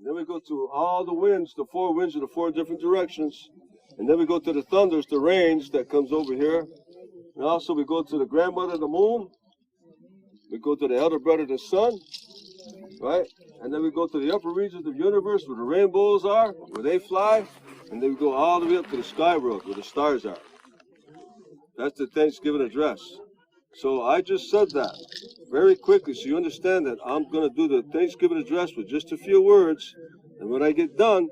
Then we go to all the winds, the four winds in the four different directions. And then we go to the thunders, the rains that comes over here. And also we go to the grandmother, the moon. We go to the elder brother, the sun. Right? And then we go to the upper regions of the universe where the rainbows are, where they fly. And then we go all the way up to the sky world where the stars are. That's the Thanksgiving address. So I just said that very quickly so you understand that I'm going to do the Thanksgiving address with just a few words. And when I get done,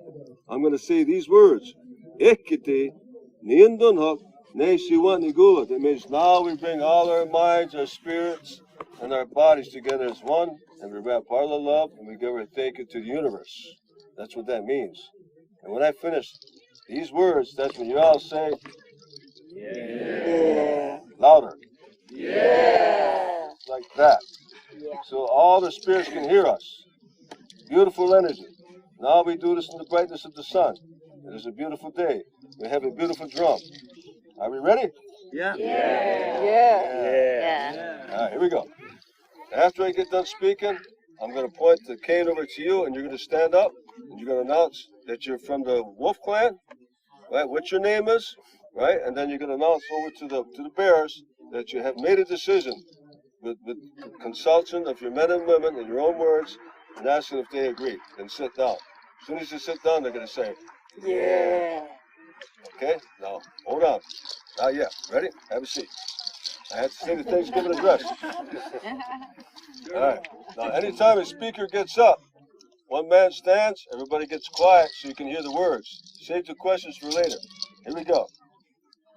I'm going to say these words. Ikkiti, niindunhuk, ne siwa nigula. That means now we bring all our minds, our spirits, and our bodies together as one. And we wrap all the love and we give our thank you to the universe. That's what that means. And when I finish these words, that's when you all say, yeah. Louder. Yeah. Like that. Yeah. So all the spirits can hear us. Beautiful energy. Now we do this in the brightness of the sun. It is a beautiful day. We have a beautiful drum. Are we ready? Yeah. Yeah. Yeah. All right, here we go. After I get done speaking, I'm going to point the cane over to you, and you're going to stand up, and you're going to announce that you're from the Wolf clan, right? What your name is, right? And then you're going to announce over to the bears that you have made a decision with consultation of your men and women in your own words, and asking if they agree. Then sit down. As soon as you sit down, they're going to say, yeah. Okay? Now, hold on. Not yet. Ready? Have a seat. I had to say the Thanksgiving address. All right. Now, anytime a speaker gets up, one man stands, everybody gets quiet so you can hear the words. Save the questions for later. Here we go.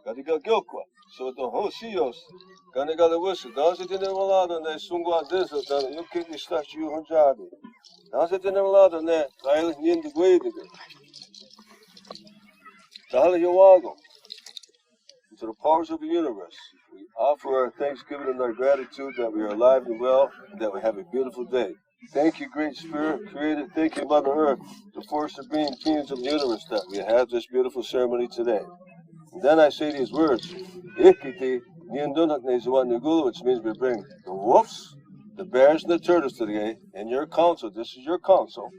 Gadiga Gilqua. So the Hosios, Ganigala Whistle, does it in the Malada, and they Sungwa Desert, that you keep the stash you Hunjabi. Does it in the Malada, and I in the way to go. Tahali Yawago. To the powers of the universe, we offer our thanksgiving and our gratitude that we are alive and well, and that we have a beautiful day. Thank you, Great Spirit, Creator. Thank you, Mother Earth, the force of being beings of the universe, that we have this beautiful ceremony today. And then I say these words, Ikiti, Niandunak Nezuan Nugulu, which means we bring the wolves, the bears, and the turtles today in your council. This is your council,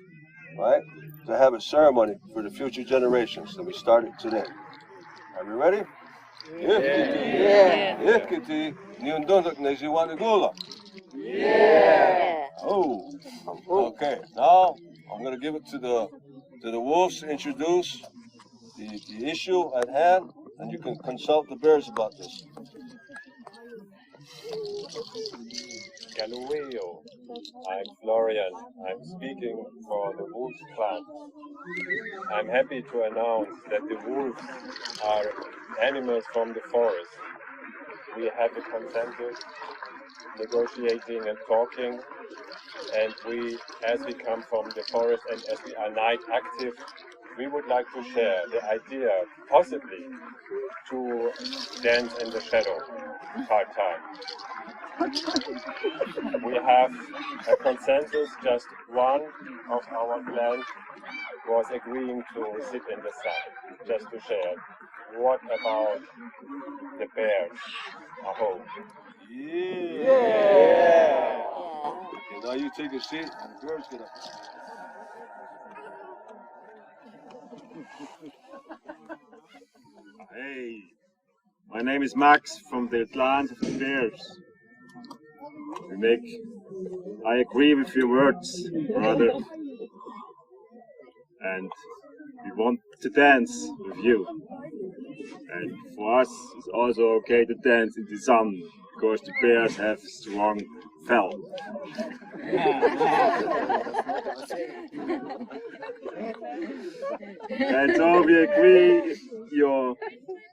right? To have a ceremony for the future generations. And we start it today. Are we ready? Yeah. Ikkiti, niundunak neziwanigula. Yeah. Oh. Okay. Now I'm going to give it to the wolves to introduce the issue at hand, and you can consult the bears about this. Galileo. I'm Florian. I'm speaking for the Wolf clan. I'm happy to announce that the wolves are animals from the forest. We have a consensus, negotiating and talking, and as we come from the forest and as we are night active, we would like to share the idea, possibly, to dance in the shadow part-time. We have a consensus, just one of our clan was agreeing to sit in the sun, just to share. What about the bears? I hope. Yeah. Okay, now you take a seat, and the bears get up. Hey, my name is Max from the clan of the Bears. I agree with your words, brother. And we want to dance with you. And for us, it's also okay to dance in the sun, because the bears have strong fell. And so we agree your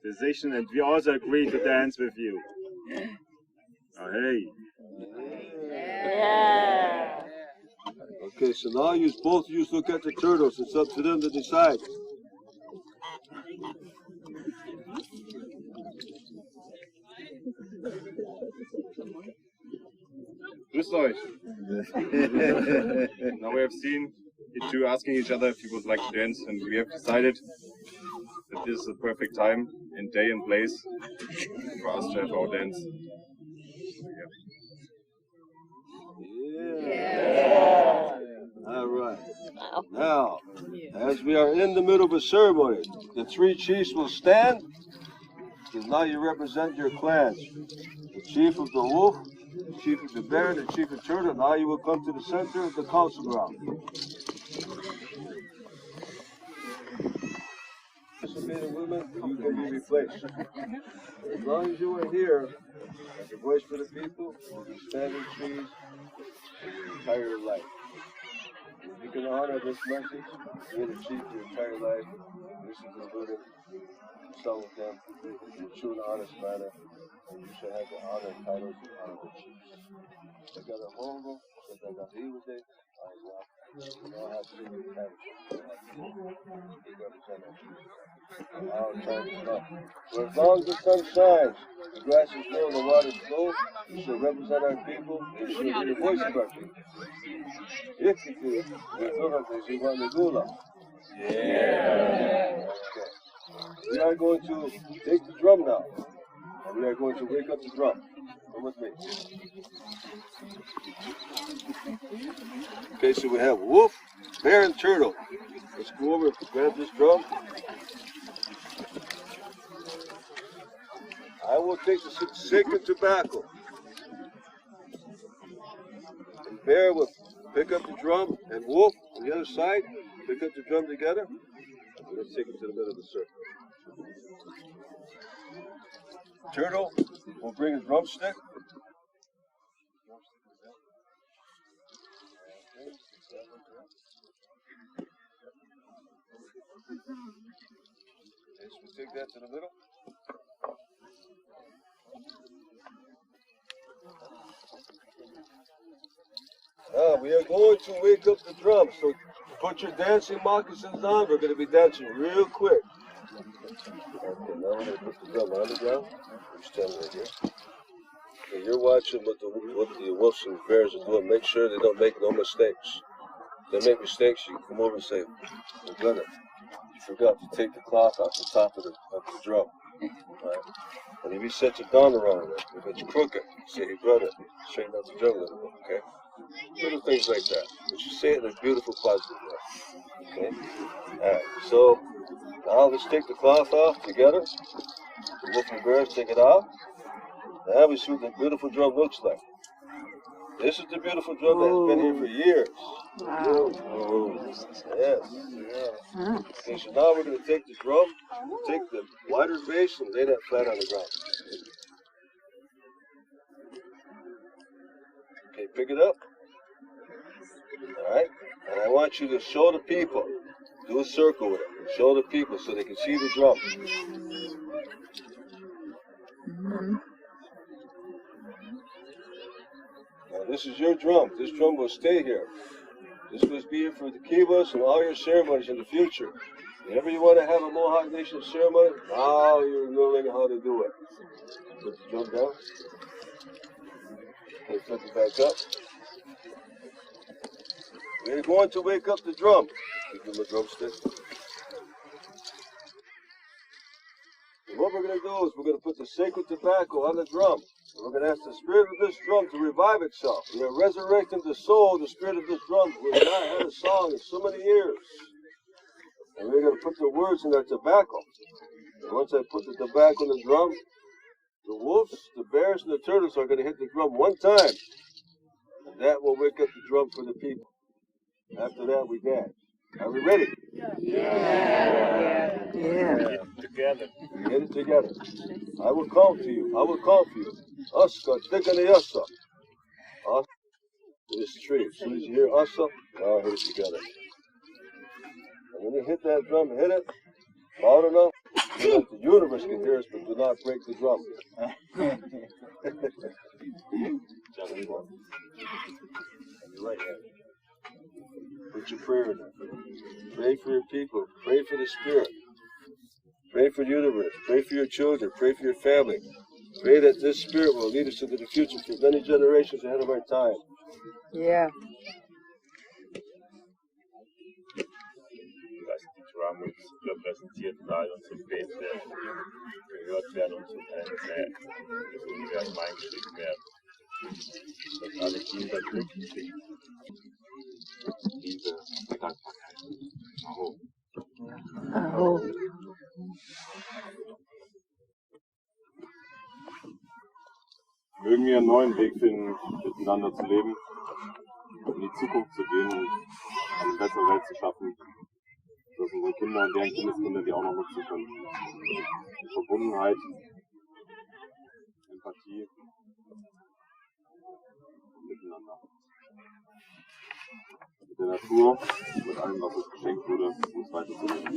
decision, and we also agree to dance with you. Oh, hey. Yeah. Okay, so now both of you look at the turtles. It's up to them to decide. Grüßt euch. Now we have seen you two asking each other if you would like to dance, and we have decided that this is the perfect time and day and place for us to have our dance. Yeah. All right. Now, as we are in the middle of a ceremony, the three chiefs will stand, because now you represent your clans. The chief of the wolf, the chief of the bear, and the chief of turtle. Now you will come to the center of the council ground. Participating women, you can be replaced. As long as you are here, as a voice for the people, you stand in trees your entire life. If you can honor this message, you're the chief your entire life. Listen to the women, sell with them in a true and honest manner, and you should have the honor and titles of honorable chiefs. They got a hongo, they got a evil day, you know how to do the titles. They represent our chiefs. Our time is up. For as long as the sun shines, the grass is green, the water is flow, you should represent our people, and you should be the voice of our people. If you do, we feel like this, you want to do. Yeah. Okay. We are going to take the drum now, and we are going to wake up the drum. Come with me. Okay, so we have wolf, bear, and turtle. Let's go over and grab this drum. I will take the sacred tobacco. And bear will pick up the drum, and wolf on the other side, pick up the drum together. We're going to take it to the middle of the circle. Turtle will bring a drumstick. Yes, we take that to the middle. We are going to wake up the drum, so put your dancing moccasins on. We're going to be dancing real quick. Okay, now we're going to put the drum on the ground. We're standing right here. Okay, you're watching what the wolves and bears are doing. Make sure they don't make no mistakes. If they make mistakes, you can come over and say, "We're gonna. You forgot to take the cloth off the top of the drum." Right? And if you set your gun around it, if it's crooked, say, "Hey, brother, straighten out the drum a little bit," okay? Little things like that. But you say it in a beautiful, positive way. Okay? Alright, so now let's take the cloth off together. The wolf and bears take it off. Now we see what the beautiful drum looks like. This is the beautiful drum that has been here for years. Wow. Yes. Okay, so now we're going to take the drum, take the wider base, and lay that flat on the ground. Okay, pick it up. Alright? And I want you to show the people. Do a circle with it. Show the people so they can see the drum. Now this is your drum. This drum will stay here. This must be here for the Kivas and all your ceremonies in the future. Whenever you want to have a Mohawk Nation ceremony, now you're learning how to do it. Put the drum down. Okay, flip it back up. We're going to wake up the drum. Give them a drumstick. And what we're going to do is we're going to put the sacred tobacco on the drum. And we're going to ask the spirit of this drum to revive itself. We are resurrecting the soul, the spirit of this drum. We have not had a song in so many years. And we're going to put the words in our tobacco. And once I put the tobacco in the drum, the wolves, the bears, and the turtles are going to hit the drum one time. And that will wake up the drum for the people. After that, we dance. Are we ready? Yeah. Get it together. Get it together. I will call to you. I will call for you. Uska, tikani usa. Us. This tree. As soon as you hear usa, now hit it together. And when you hit that drum, hit it loud enough so that the universe can hear us, but do not break the drum. Right here. Put your prayer in there. Pray for your people. Pray for the spirit. Pray for the universe. Pray for your children. Pray for your family. Pray that this spirit will lead us into the future for many generations ahead of our time. Yeah. Die Drum repräsentiert und all unsere Gebete gehört werden und zum Teil des Universums eingeschrieben werden. Dass alle Kinder glücklich sind. diese Dankbarkeit. Aho. Aho. Mögen wir einen neuen Weg finden, miteinander zu leben, in die Zukunft zu gehen und eine bessere Welt zu schaffen, dass unsere Kinder und deren Kindeskinder die auch noch nutzen können. Die Verbundenheit, Empathie und miteinander. Mit der Natur, mit allem, was uns geschenkt wurde, uns weiterzuleben.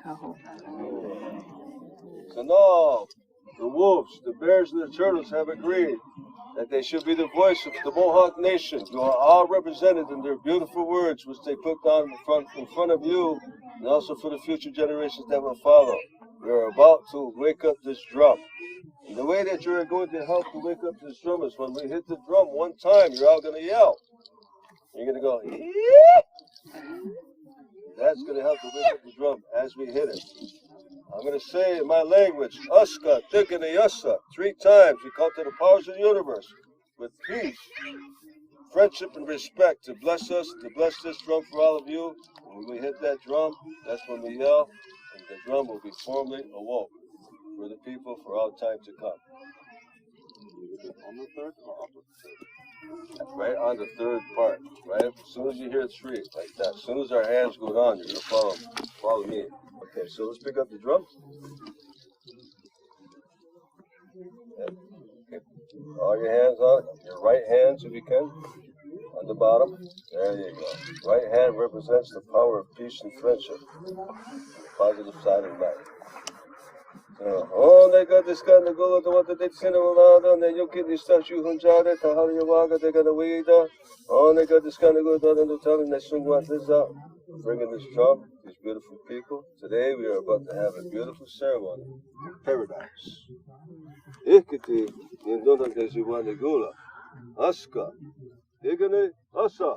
Aho. So now, the wolves, the bears, and the turtles have agreed that they should be the voice of the Mohawk nation. You are all represented in their beautiful words, which they put down in front of you, and also for the future generations that will follow. We are about to wake up this drum. And the way that you're going to help to wake up this drum is when we hit the drum one time, you're all going to yell. You're going to go, "Yee!" That's going to help to wake up the drum as we hit it. I'm going to say in my language, Uska, Tikane Yussa, 3 times. We call to the powers of the universe with peace, friendship, and respect to bless us, to bless this drum for all of you. And when we hit that drum, that's when we yell, and the drum will be formally awoke for the people for all time to come. On the third or off the third? Right on the third part, right? As soon as you hear 3, like that. As soon as our hands go down, you're going to follow me. Okay, so let's pick up the drum. Okay. All your hands on, your right hands if you can, on the bottom. There you go. Right hand represents the power of peace and friendship, the positive side of life. Oh, they got this kind of go to what they send them out on the you kid stuff you hunjada to how you walk, they got a way there. Oh, they got this kind of go down and tell them they soon want this out. Bringing this drum, these beautiful people. Today we are about to have a beautiful ceremony in paradise. Ikiti, Yindona de Ziwanigula, Aska, Igane, Asa.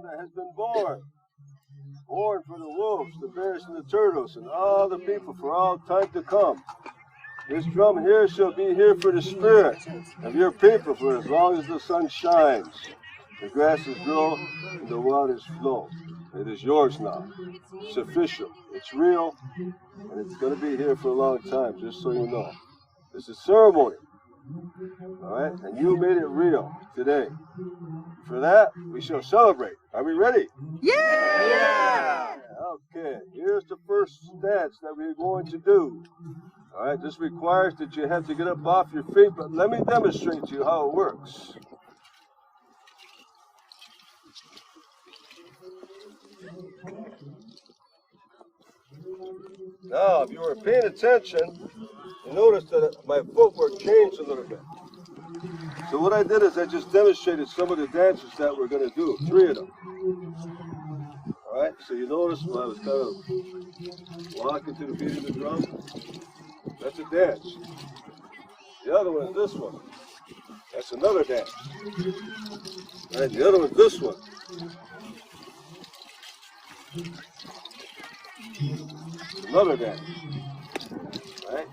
That has been born for the wolves, the bears, and the turtles, and all the people for all time to come. This drum here shall be here for the spirit of your people for as long as the sun shines, the grasses grow, and the waters flow. It is yours now. It's official. It's real, and it's going to be here for a long time, just so you know. It's a ceremony. All right, and you made it real today. For that, we shall celebrate. Are we ready? Yeah! Okay, here's the first dance that we're going to do. All right, this requires that you have to get up off your feet, but let me demonstrate to you how it works. Now, if you were paying attention, you noticed that my footwork changed a little bit. So what I did is I just demonstrated some of the dances that we're going to do, 3 of them. All right, so you notice when I was kind of walking to the beat of the drum, that's a dance. The other one is this one. That's another dance. All right, the other one is this one. Another dance. All right.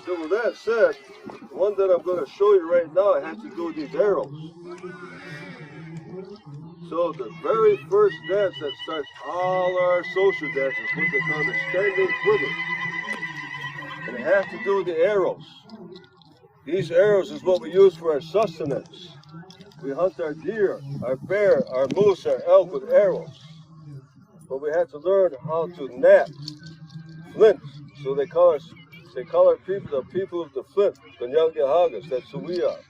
So with that said, the one that I'm going to show you right now has to do with these arrows. So the very first dance that starts all our social dances is what they call the standing quiver. And it has to do with the arrows. These arrows is what we use for our sustenance. We hunt our deer, our bear, our moose, our elk with arrows. But we had to learn how to knap flint. So they call our people the people of the flint, the Nyalgahagas. That's who we are.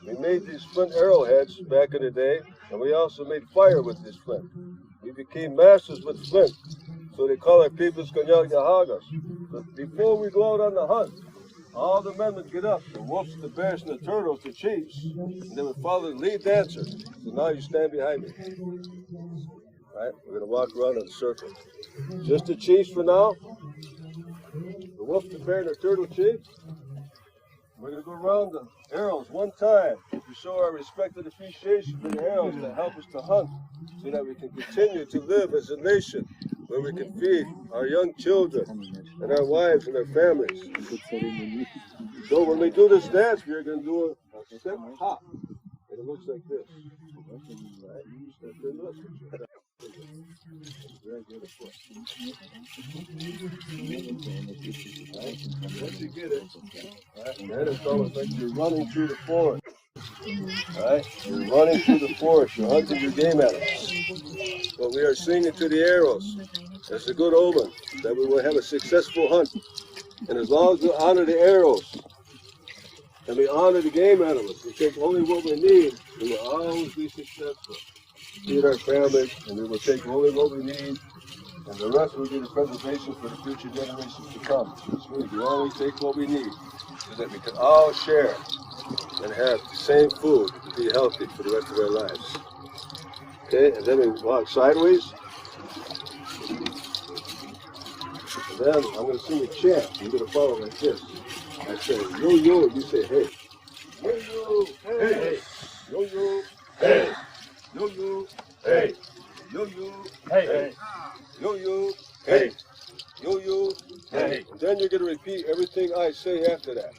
We made these flint arrowheads back in the day, and we also made fire with this flint. We became masters with flint. So they call our people Nyalgahagas. But before we go out on the hunt, all the men would get up, the wolves, the bears, and the turtles, the chiefs, and they would follow the lead dancer. So now you stand behind me. All right, we're going to walk around in a circle. Just the chiefs for now. The wolf, the bear, and the turtle chief. We're going to go around the arrows one time to show our respect and appreciation for the arrows that help us to hunt so that we can continue to live as a nation where we can feed our young children and our wives and our families. So when we do this dance, we're going to do a step hop. And it looks like this. Right? Step in, look. Once you get it, right, then it's almost like you're running through the forest. Right? You're running through the forest, you're hunting your game animals. But we are singing to the arrows. That's a good omen that we will have a successful hunt. And as long as we honor the arrows and we honor the game animals, we take only what we need, we will always be successful. Feed our families, and we will take only what we need, and the rest will be the preservation for the future generations to come. Which means we always take what we need so that we can all share and have the same food to be healthy for the rest of our lives. Okay, and then we walk sideways. And then I'm going to sing a chant. You're going to follow like this. I say, yo, yo, you say, hey. Yo, yo, hey. Yo, yo, hey. Yo, yo, hey. Yo, yo, hey. Yo, yo, hey. Yo, yo, hey. And then you're going to repeat everything I say after that.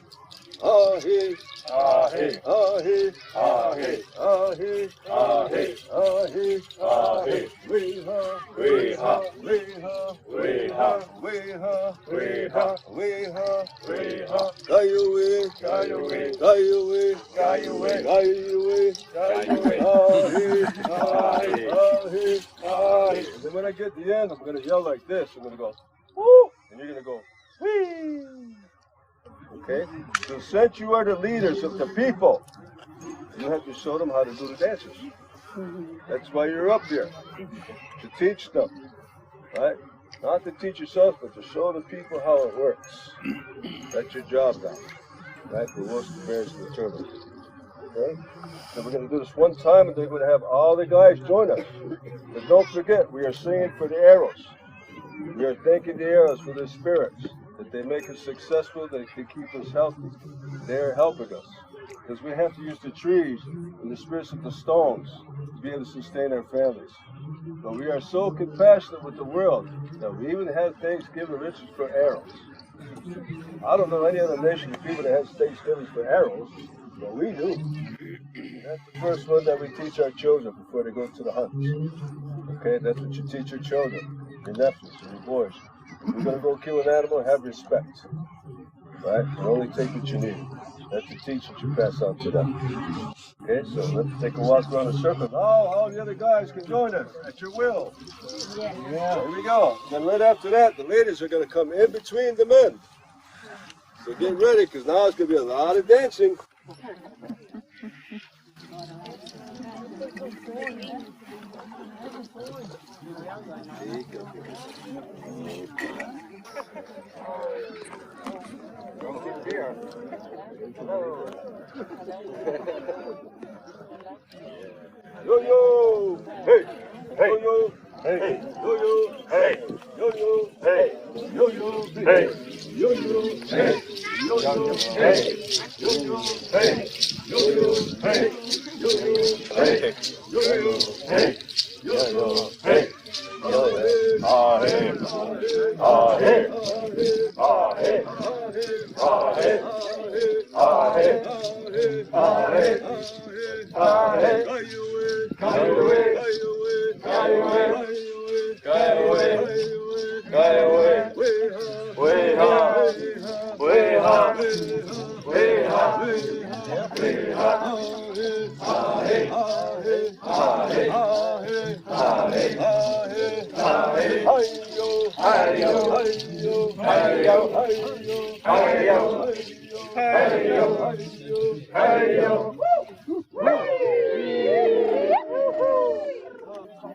Ah, hey. Ah, hey. Ah, hey. Ah, hey. Ah, hey. Ah, hey. Ah, hey. Ah, hey. We ha. We ha. We ha. We ha. We ha. We ha. We ha. We ha. Gayuwe. Gayuwe. Gayuwe. Gayuwe. Gayuwe. Gayuwe. Ah, hey. Ah, hey. Ah, hey. Ah, hey. And then when I get to the end, I'm going to yell like this. I'm going to go, woo! And you're going to go, whee! Okay? So since you are the leaders of the people, you have to show them how to do the dances. That's why you're up here, to teach them, right? Not to teach yourself, but to show the people how it works. That's your job now, right? The wolves, the bears, and the turtles. Okay? So we're going to do this one time, and they're going to have all the guys join us. But don't forget, we are singing for the arrows. We are thanking the arrows for their spirits, that they make us successful, that they keep us healthy. They are helping us. Because we have to use the trees and the spirits of the stones to be able to sustain our families. But we are so compassionate with the world that we even have Thanksgiving rituals for arrows. I don't know any other nation of people that has Thanksgivings for arrows, but we do. And that's the first one that we teach our children before they go to the hunt. Okay, that's what you teach your children, your nephews, and your boys. If you're going to go kill an animal, have respect. Right? And only take what you need. That's the teaching you pass on to them. Okay, so let's take a walk around the circle. Now, all the other guys can join us at your will. Yeah. Here we go. Then right after that, the ladies are going to come in between the men. So get ready, because now it's going to be a lot of dancing. Yo yo, hey, hey, yo yo, hey, yo yo, hey, yo yo, hey, yo yo, hey, yo yo, hey, yo yo, hey, yo yo, hey, yo yo, hey, yo yo, hey, yo yo, hey, yo yo, hey, yo yo, ah hey, ah hey, ah hey, ah hey, ah hey, ah hey, ah hey.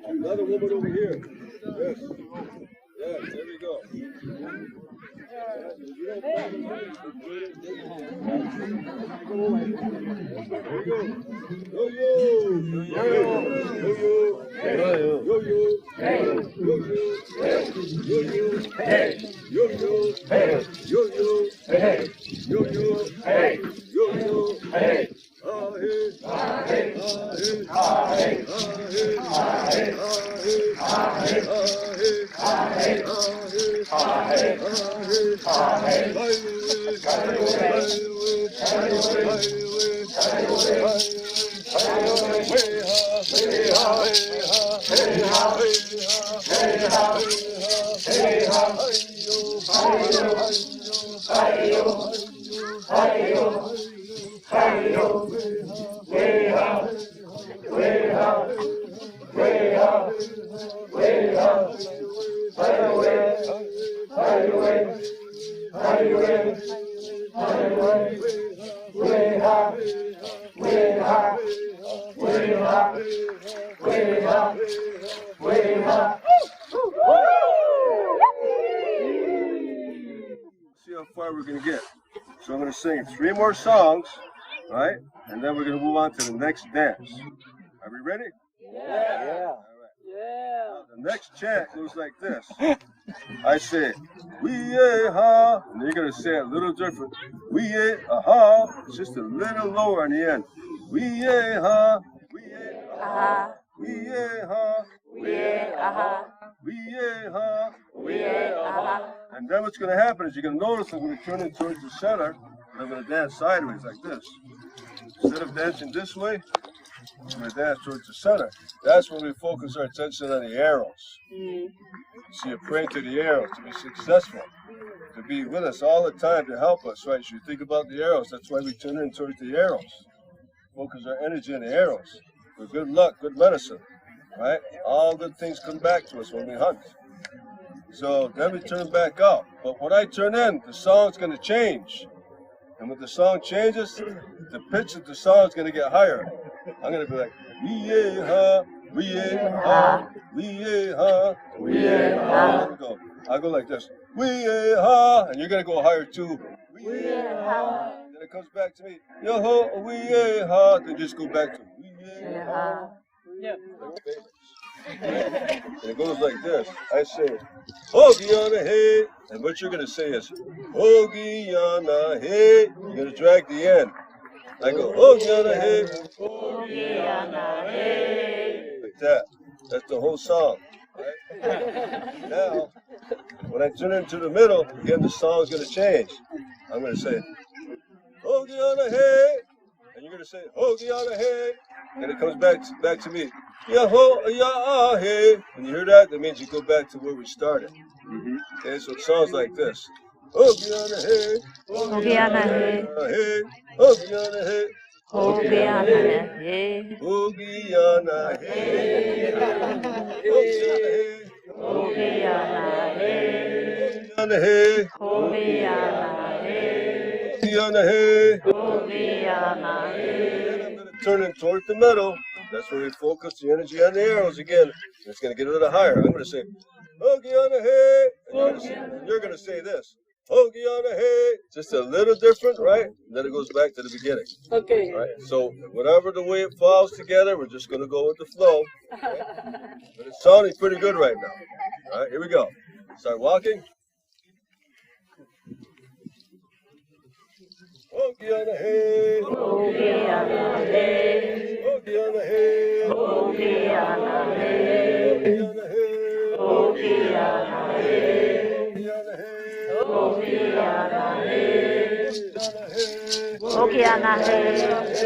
Another woman over here. Yes. Yes, there we go. Yo yo. Yo yo. Yo yo. Yo yo. Hey. Yo yo. Hey. Yo yo. Hey. Yo yo. Hey. Yo yo. Hey. Yo yo. Hey. Yo yo. Hey. See how far we're going to get. So I'm going to sing 3 more songs, right? And then we're going to move on to the next dance. Are we ready? Yeah. All right. Now, the next chant goes like this. I say, wee-yay-ha, and you're going to say it a little different. Wee-yay-ha, it's just a little lower on the end. Wee-yay-ha, wee-yay-ha, wee-yay-ha, wee-yay-ha, wee-yay-ha, wee-yay-ha. And then what's going to happen is you're going to notice I'm going to turn it towards the center, and I'm going to dance sideways like this. Instead of dancing this way, I'm going to dance towards the center. That's when we focus our attention on the arrows. So you pray to the arrows to be successful, to be with us all the time, to help us, right? So you think about the arrows. That's why we turn in towards the arrows. Focus our energy on the arrows. For good luck, good medicine, right? All good things come back to us when we hunt. So then we turn back out. But when I turn in, the song's going to change. And when the song changes, the pitch of the song is going to get higher. I'm going to be like, wee-yay-ha, wee-yay-ha, wee-yay-ha, wee-yay-ha. I'll go like this, wee-yay-ha, and you're going to go higher too. Wee-yay-ha. Then it comes back to me, yo-ho, wee-yay-ha. Then just go back to wee-yay-ha. Yep. And it goes like this. I say, hoagie on the head. And what you're going to say is, hoagie on the head. You're going to drag the end. I go, hoagie on the head. Hoagie on the head. Like that. That's the whole song. Right? Now, when I turn into the middle, again, the song's going to change. I'm going to say, hoagie on the head. And you're going to say, hoagie on the head. And it comes back to me. When you hear that, that means you go back to where we started. Okay, so it sounds like this. Ogianahe, Ogianahe, Ogianahe, Ogianahe, Ogianahe, Ogianahe, Ogianahe, Ogianahe. I'm going to turn it toward the middle. That's where we focus the energy on the arrows again. It's going to get a little higher. I'm going to say, Ogianahe, and you're going to say this. Ogianahe, just a little different, right? And then it goes back to the beginning. Okay. Right? So whatever the way it falls together, we're just going to go with the flow. Right? But it's sounding pretty good right now. All right, here we go. Start walking. Ogianahe, Ogianahe, Ogianahe, Ogianahe, Ogianahe, Ogianahe, Ogianahe, Ogianahe,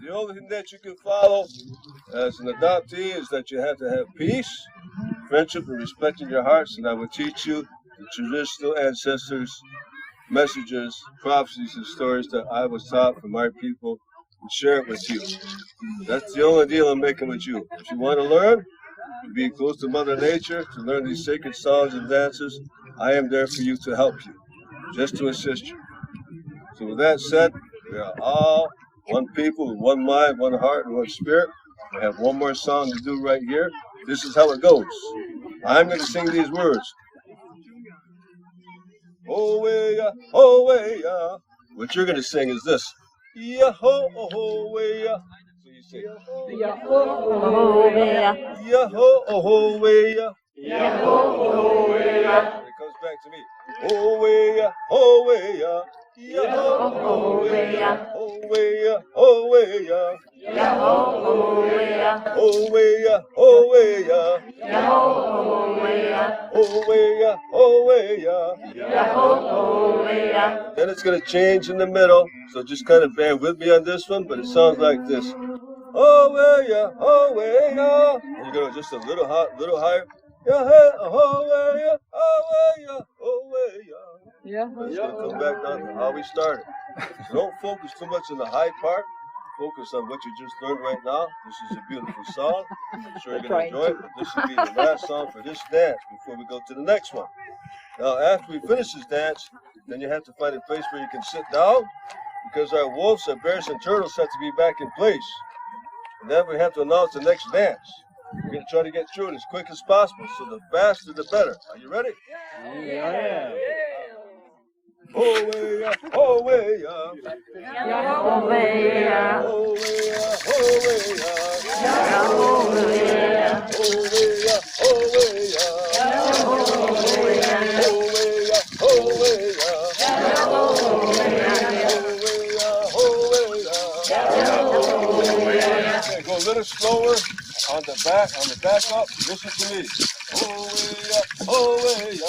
The only thing that you can follow as an adoptee is that you have to have peace, friendship, and respect in your hearts. And I will teach you the traditional ancestors' messages, prophecies, and stories that I was taught from our people and share it with you. That's the only deal I'm making with you. If you want to learn, to be close to Mother Nature, to learn these sacred songs and dances, I am there for you to help you, just to assist you. So with that said, we are all one people with one mind, one heart, and one spirit. We have one more song to do right here. This is how it goes. I'm going to sing these words. Oh, way, oh, way, what you're going to sing is this. Yah-ho, oh, way, so you say, Yahoo, Yah-ho, oh, way, Yahoo, it comes back to me. Oh, way, oh, way, Yah-ho, oh, way, oh, way, oh, way, Yahoo, oh, way, oh, way, Then it's going to change in the middle, so just kind of bear with me on this one, but it sounds like this. Oh, yeah, oh, yeah. And you're going to just a little higher. Yeah, oh, yeah, oh, yeah. It's going to come back down to how we started. So don't focus too much on the high part. Focus on what you just learned right now. This is a beautiful song. I'm sure you're going to enjoy it, but this will be the last song for this dance before we go to the next one. Now, after we finish this dance, then you have to find a place where you can sit down, because our wolves, our bears, and turtles have to be back in place. And then we have to announce the next dance. We're going to try to get through it as quick as possible, so the faster the better. Are you ready? Yeah. Oh, way, oh, way, Yahoo, oh, way, oh, Okay, go a little slower on the back up. Listen to me. Oh, way,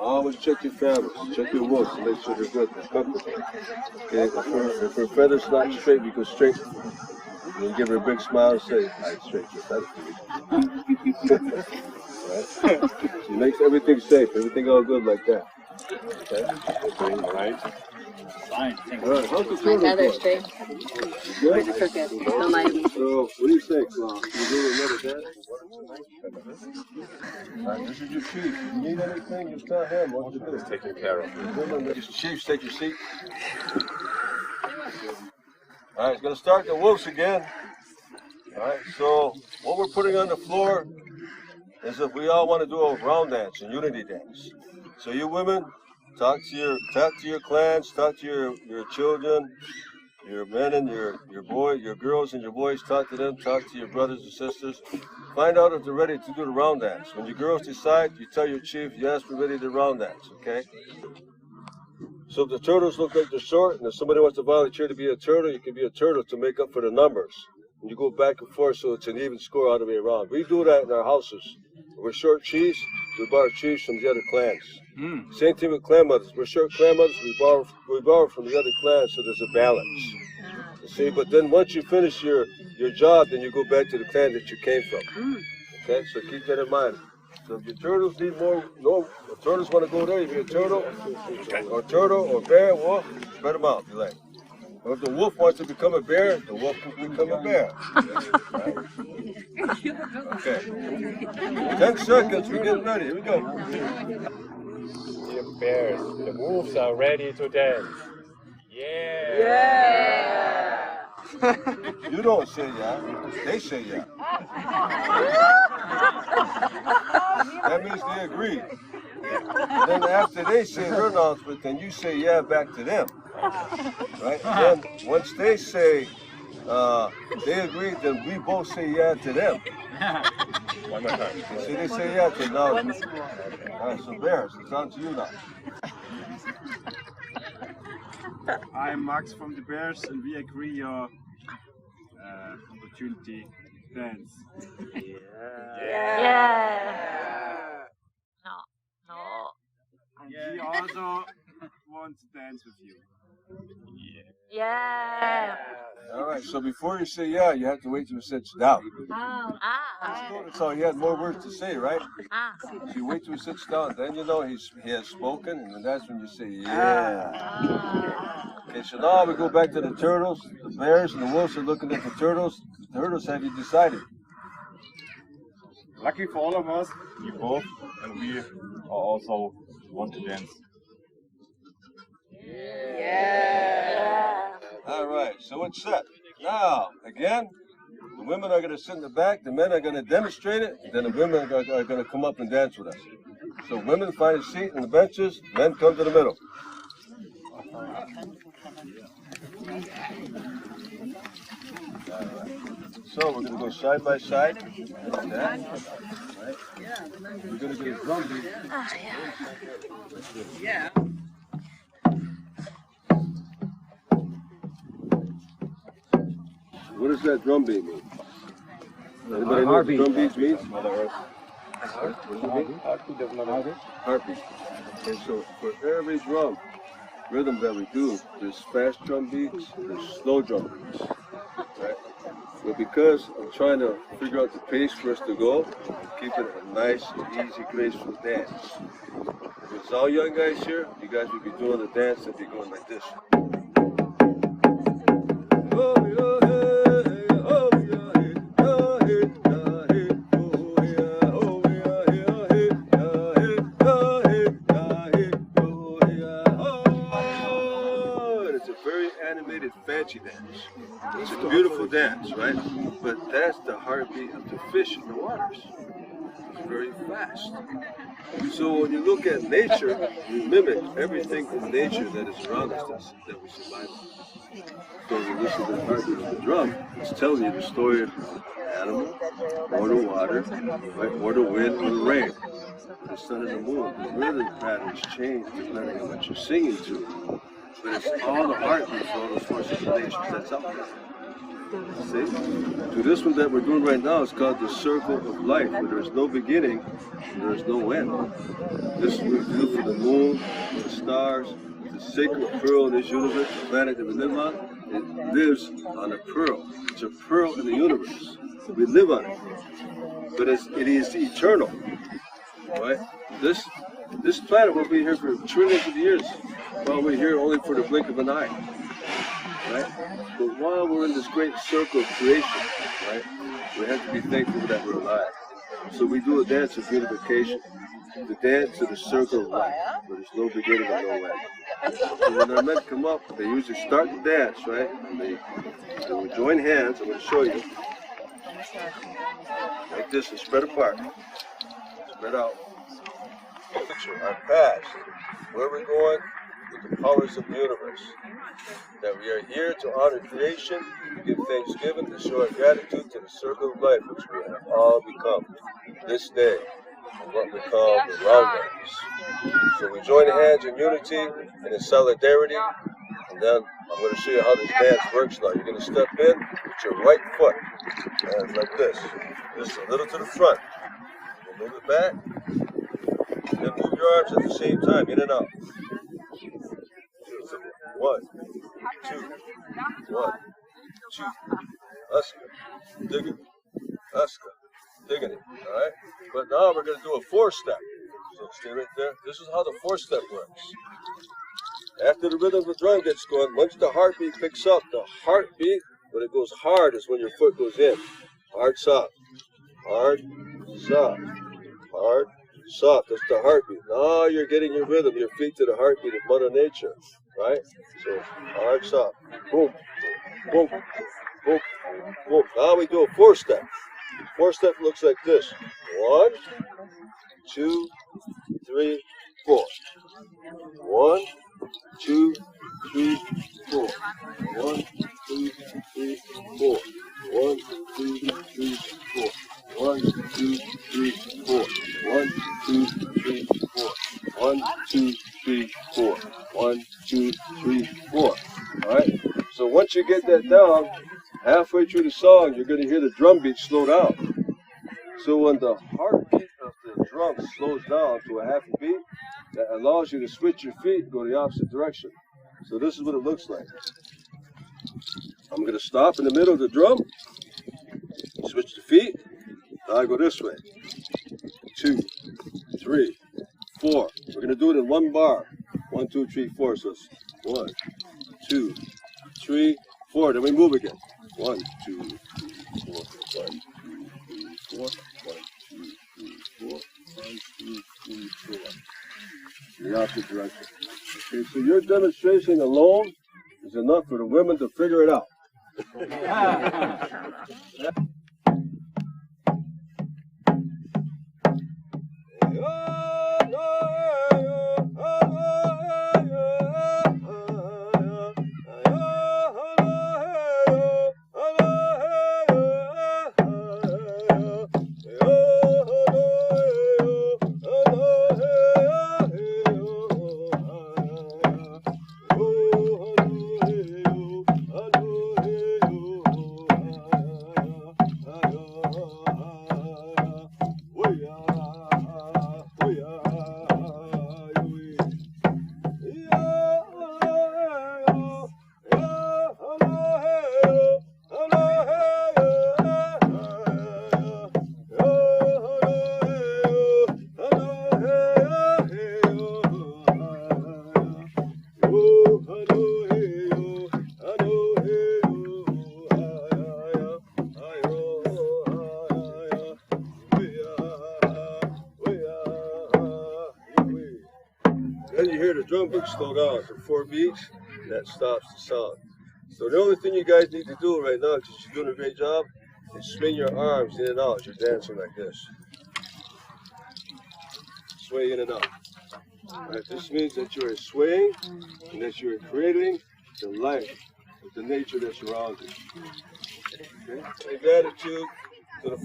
I was check your feathers, check your wolves to make sure they're good, they're comfortable. Okay, if her feather's not straight, you go straight. You give her a big smile and say, I straight your feathers. Right? She makes everything safe, everything all good like that. Okay? All right. Fine, thank All right, how's the My turtle feathers going? straight. Good? Crooked. No, my. So, what do you think? Can you do another dance? This is your chief. If you need anything, just tell him what to do. It's taken care of. Chiefs, take your seat. All right, it's going to start the wolves again. All right, so what we're putting on the floor is that we all want to do a round dance, a unity dance. So you women, talk to your clans, talk to your children, your men and your girls and your boys, talk to them, talk to your brothers and sisters. Find out if they're ready to do the round dance. When your girls decide, you tell your chief, yes, we're ready to round dance, okay? So if the turtles look like they're short, and if somebody wants to volunteer to be a turtle, you can be a turtle to make up for the numbers. And you go back and forth so it's an even score all the way around. We do that in our houses. If we're short chiefs, we borrow chiefs from the other clans. Same thing with clan mothers. We're short clan mothers, we borrow from the other clans so there's a balance. You see, but then once you finish your job, then you go back to the clan that you came from. Okay, so keep that in mind. So if your turtles need more, if turtles want to go there, you be a turtle, or bear, wolf, spread them out, you like. Or if the wolf wants to become a bear, the wolf can become a bear. Right? Okay. 10 seconds, we're getting ready. Here we go. Dear bears, the wolves are ready to dance. Yeah! You don't say yeah, they say yeah. That means they agree. Then after they say their announcement, then you say yeah back to them. Right? And then once they say they agree, then we both say yeah to them. One more time. See, they say yeah to now. All right, so bears, it's on to you now. I'm Max from the Bears, and we agree your opportunity dance. Yeah. No. And we also want to dance with you. Yeah. All right, so before you say yeah, you have to wait till it sits down. So he had more words to say, right? So you wait till he sits down, then you know he has spoken, and then that's when you say yeah. Okay, so now we go back to the turtles. The bears and the wolves are looking at the turtles. The turtles, have you decided? Lucky for all of us, we both and we also want to dance. All right, so it's set. Now, again, the women are going to sit in the back, the men are going to demonstrate it, then the women are going to come up and dance with us. So women find a seat on the benches, men come to the middle. So we're going to go side by side, like that. Right. We're going to get a drum beat. What does that drum beat mean? Anybody know what the drum beat means? Heartbeat. Okay, so for every drum rhythm that we do, there's fast drum beats, there's slow drum beats. Right? But because I'm trying to figure out the pace for us to go, keep it a nice, easy, graceful dance. If it's all young guys here, you guys would be doing the dance and be going like this. Fancy dance. It's a beautiful dance, right? But that's the heartbeat of the fish in the waters. It's very fast. So when you look at nature, you mimic everything in nature that is around us that we survive on. So when you listen to the heartbeat of the drum, it's telling you the story of the animal, or the water, right? Or the wind, or the rain, the sun and the moon. The rhythm patterns change depending on what you're singing to. But it's all the heartbeat for all those forces of nature that's out there. See? So this one that we're doing right now is called the circle of life, where there is no beginning and there is no end. This is what we do for the moon, the stars, the sacred pearl in this universe, the planet that we live on. It lives on a pearl. It's a pearl in the universe. We live on it. But it is eternal. Right? This planet will be here for trillions of years, while we're here only for the blink of an eye. Right? But while we're in this great circle of creation, right, we have to be thankful that we're alive. So we do a dance of unification, the dance of the circle of life, where there's no beginning and no end. So when our men come up, they usually start the dance, right? And they will join hands. I'm going to show you. Like this, and spread apart. Spread out. Picture our past, where we're going with the powers of the universe. That we are here to honor creation, to give thanksgiving, to show our gratitude to the circle of life which we have all become this day, and what we call the longhouse. So we join hands in unity and in solidarity, and then I'm going to show you how this dance works now. You're going to step in with your right foot, and like this. Just a little to the front. We'll move it back. Then move your arms at the same time, in and out. 1, 2, 1, 2. Uska, diggity, uska, diggity. All right. But now we're going to do a 4-step. So stay right there. This is how the 4-step works. After the rhythm of the drum gets going, once the heartbeat picks up, the heartbeat, when it goes hard, is when your foot goes in. Hard, soft. Hard, soft. Hard, soft. That's the heartbeat. Now you're getting your rhythm, your feet to the heartbeat of Mother Nature. Right? So hard, soft. Boom, boom, boom, boom. Now we do a 4-step. 4-step looks like this. 1, 2, 3, 4. 1, 2, 3, 4. 1, 2, 3, 4. 1, 2, 3, 4. 1, 2, 3, 4. 1, 2, 3, 4. 1, 2, 3, 4. 1, 2, 3, 4. All right. So once you get that down, halfway through the song, you're going to hear the drum beat slow down. So when the heartbeat of the drum slows down to a half a beat, that allows you to switch your feet and go the opposite direction. So this is what it looks like. I'm going to stop in the middle of the drum, switch the feet. Now I go this way. 2, 3, 4. We're going to do it in one bar. 1, 2, 3, 4. So it's 1, 2, 3, 4. Then we move again. 1, 2, 3, 4. 1, 2, 3, 4. 1, 2, 3, 4. 1, 2, 3, 4. The opposite direction. Okay, so your demonstration alone is enough for the women to figure it out. Then you hear the drum beat slow down for 4 beats, and that stops the song. So the only thing you guys need to do right now, because you're doing a great job, is swing your arms in and out as you're dancing like this. Sway in and out. Right, this means that you're swaying and that you're creating the life of the nature that surrounds you. Okay? And gratitude to the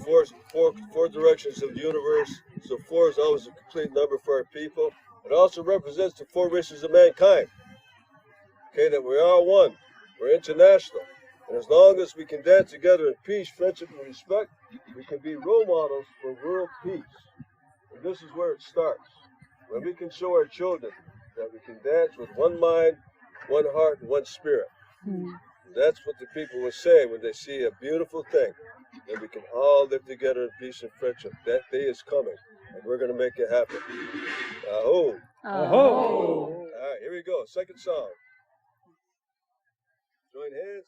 four directions of the universe. So 4 is always a complete number for our people. It also represents the 4 wishes of mankind. Okay, that we're all one. We're international. And as long as we can dance together in peace, friendship, and respect, we can be role models for world peace. And this is where it starts. When we can show our children that we can dance with one mind, one heart, and one spirit. That's what the people will say when they see a beautiful thing. That we can all live together in peace and friendship. That day is coming, and we're going to make it happen. Aho! Aho! All right, here we go. Second song. Join hands.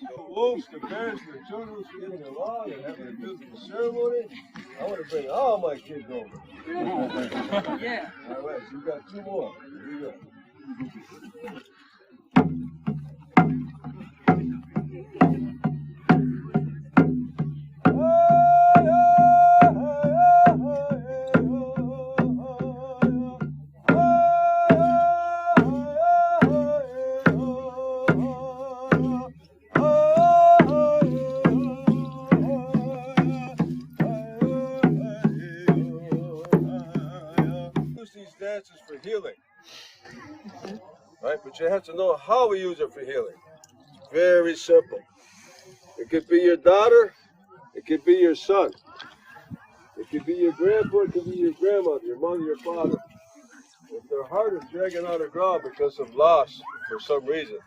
The wolves, the bears, the turtles are getting along and having a beautiful ceremony. I want to bring all my kids over. Yeah. All right, so we got two more. Here we go. Dances for healing, right? But you have to know how we use it for healing. Very simple. It could be your daughter, it could be your son, it could be your grandpa, it could be your grandmother, your mother, your father. If their heart is dragging on the ground because of loss for some reason,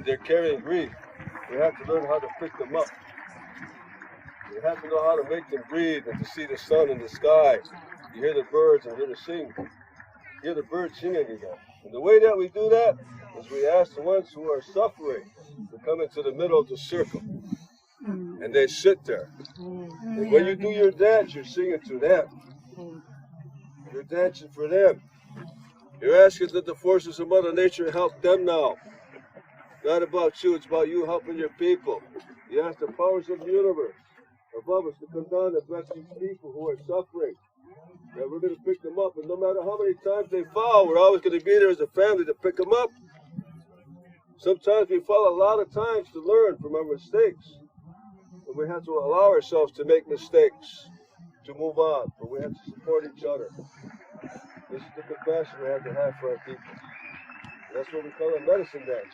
they're carrying grief, we have to learn how to pick them up. You have to know how to make them breathe and to see the sun in the sky. You hear the birds and hear the birds singing again. And the way that we do that is we ask the ones who are suffering to come into the middle of the circle. And they sit there. And when you do your dance, you're singing to them. You're dancing for them. You're asking that the forces of Mother Nature help them now. Not about you, it's about you helping your people. You ask the powers of the universe above us to come down and bless these people who are suffering. That we're going to pick them up, and no matter how many times they fall, we're always going to be there as a family to pick them up. Sometimes we fall a lot of times to learn from our mistakes. But we have to allow ourselves to make mistakes, to move on, but we have to support each other. This is the compassion we have to have for our people. And that's what we call a medicine dance.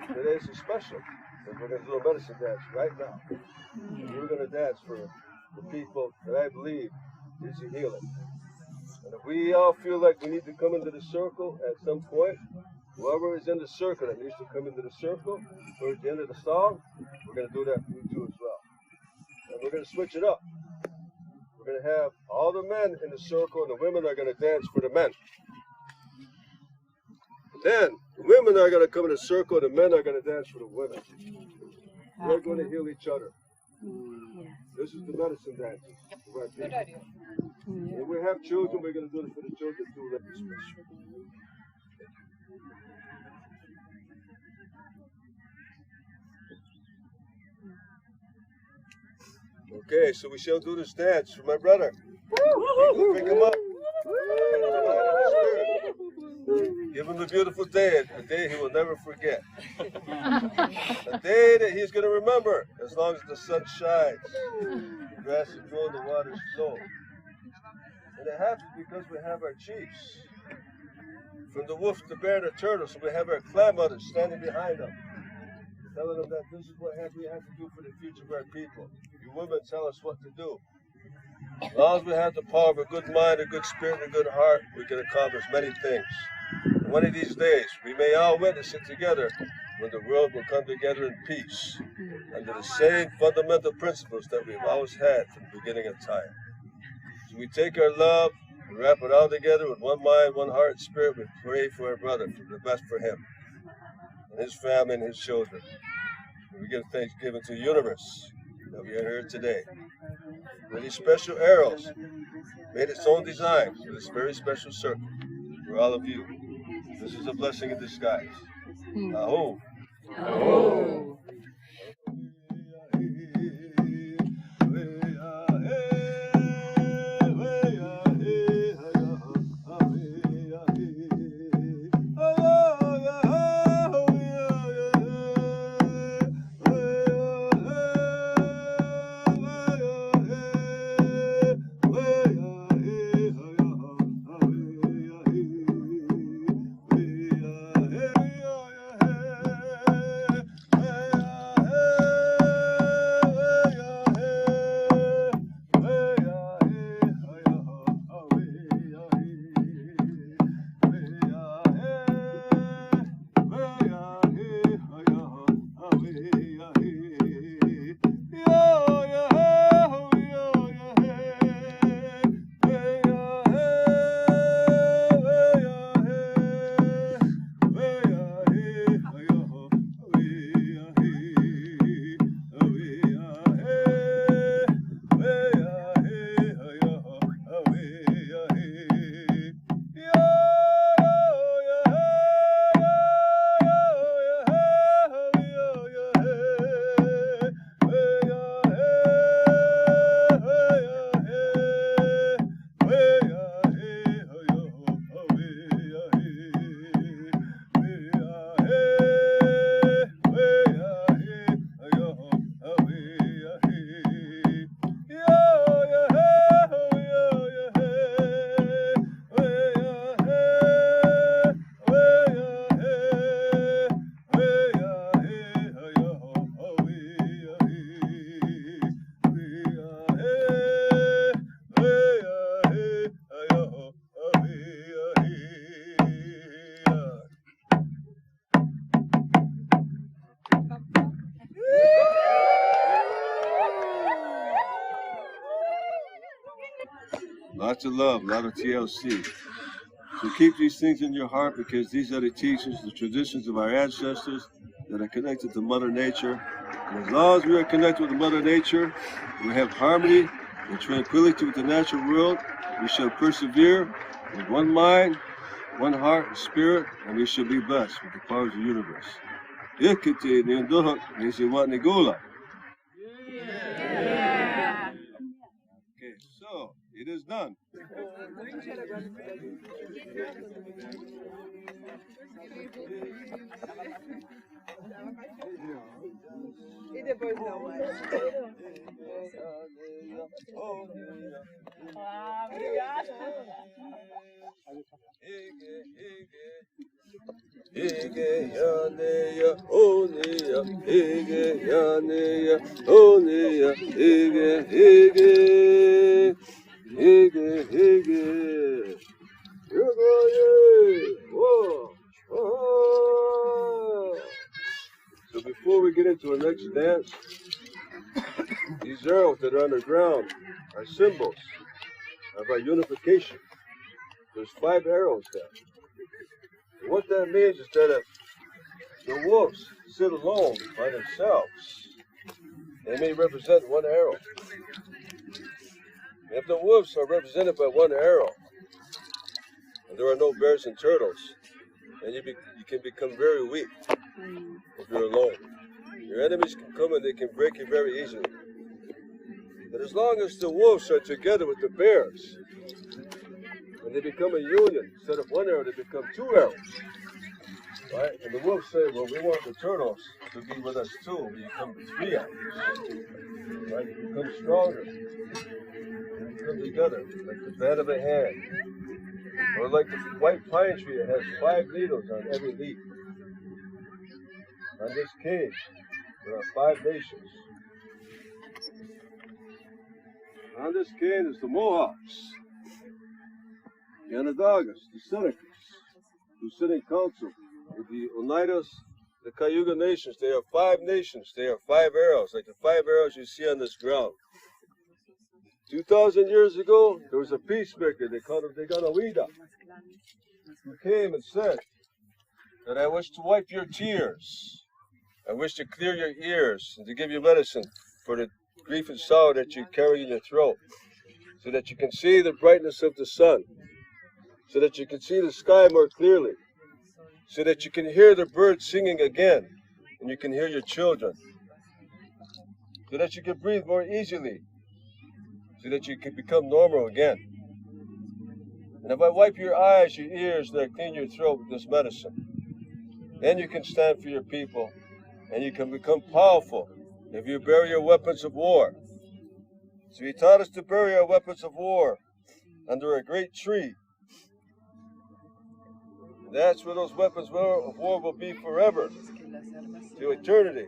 Today is special, because we're going to do a medicine dance right now. And we're going to dance for the people that I believe is a healing. And if we all feel like we need to come into the circle at some point, whoever is in the circle that needs to come into the circle towards the end of the song, we're going to do that for you too as well. And we're going to switch it up. We're going to have all the men in the circle and the women are going to dance for the men. Then the women are going to come in a circle, the men are going to dance for the women. We're going to heal each other. This is the medicine dance. Good idea. When we have children, we're going to do this for the children too. Let me special. Okay, so we shall do this dance for my brother. Pick him up. Give him a beautiful day, a day he will never forget. A day that he's going to remember as long as the sun shines, the grass is growing, the waters flow. And it happens because we have our chiefs. From the wolf, the bear, the turtle, so we have our clan mothers standing behind them, telling them that this is what we have to do for the future of our people. You women tell us what to do. As long as we have the power of a good mind, a good spirit, and a good heart, we can accomplish many things. And one of these days, we may all witness it together when the world will come together in peace, under the same fundamental principles that we've always had from the beginning of time. So we take our love, we wrap it all together with one mind, one heart, and spirit. We pray for our brother, for the best for him, and his family, and his children. And we give thanksgiving to the universe that we are here today. With these special arrows, made its own design for this very special circle for all of you. This is a blessing in disguise. Aho. Oh. Lots of love, a lot of TLC. So keep these things in your heart because these are the teachings, the traditions of our ancestors that are connected to Mother Nature. And as long as we are connected with Mother Nature, we have harmony and tranquility with the natural world, we shall persevere with one mind, one heart and spirit, and we shall be blessed with the powers of the universe. Okay, so it is done. E depois não mais. Ah, obrigada. Ige yaneya oneya, ige yaneya oneya, ige ige ige ige So before we get into our next dance, these arrows that are underground are symbols of our unification. There's 5 arrows there. And what that means is that if the wolves sit alone by themselves, they may represent one arrow. If the wolves are represented by one arrow, and there are no bears and turtles, then you can become very weak if you're alone. Your enemies can come and they can break you very easily. But as long as the wolves are together with the bears, and they become a union, instead of one arrow, they become two arrows. Right? And the wolves say, well, we want the turtles to be with us too. We become three arrows. Right? You become stronger. You come together like the band of a hand. Or like the white pine tree, it has 5 needles on every leaf. On this cave, there are 5 nations. On this cane is the Mohawks, the Onondagas, the Senecas, who sit in council with the Oneidas, the Cayuga nations. They are 5 nations. They are 5 arrows, like the 5 arrows you see on this ground. 2,000 years ago, there was a peacemaker. They called him Deganawida, who came and said that I wish to wipe your tears. I wish to clear your ears and to give you medicine for the grief and sorrow that you carry in your throat, so that you can see the brightness of the sun, so that you can see the sky more clearly, so that you can hear the birds singing again, and you can hear your children, so that you can breathe more easily, so that you can become normal again. And if I wipe your eyes, your ears, and I clean your throat with this medicine, then you can stand for your people, and you can become powerful if you bury your weapons of war. So he taught us to bury our weapons of war under a great tree. And that's where those weapons of war will be forever, to eternity.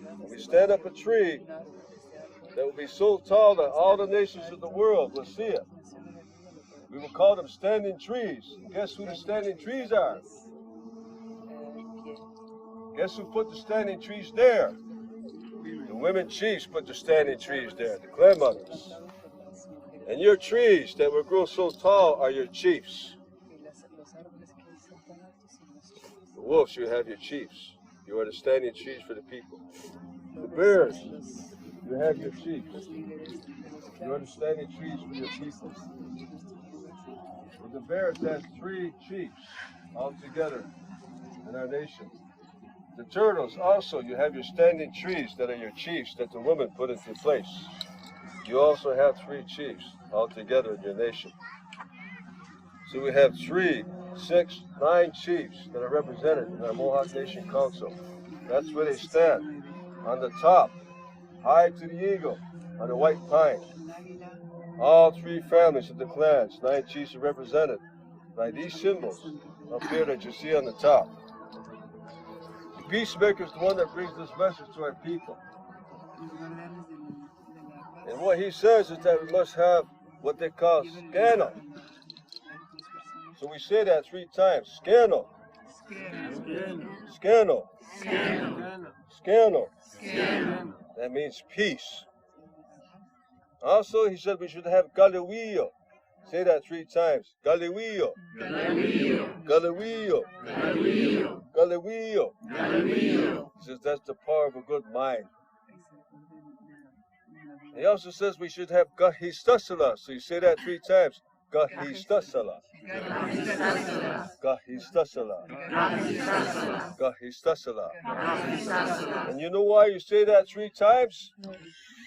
And we stand up a tree that will be so tall that all the nations of the world will see it. We will call them standing trees. And guess who the standing trees are? Guess who put the standing trees there? The women chiefs put the standing trees there, the clan mothers. And your trees that will grow so tall are your chiefs. The wolves, you have your chiefs. You are the standing trees for the people. The bears, you have your chiefs. You are the standing trees for your people. The bears has 3 chiefs altogether in our nation. The turtles also, you have your standing trees that are your chiefs that the women put into place. You also have 3 chiefs altogether in your nation. So we have 3, 6, 9 chiefs that are represented in our Mohawk Nation Council. That's where they stand, on the top, high to the eagle, on the white pine. All 3 families of the clans, 9 chiefs are represented by these symbols up here that you see on the top. The peacemaker is the one that brings this message to our people. And what he says is that we must have what they call scandal. So we say that 3 times. Scandal. Scandal. Scandal. That means peace. Also, he said we should have Galileo. Say that 3 times. Galileo. Galileo. Galileo. He says that's the power of a good mind. He also says we should have Gahistasala. So you say that 3 times. Gahistasala. Gahistasala. Gahistasala. And you know why you say that 3 times?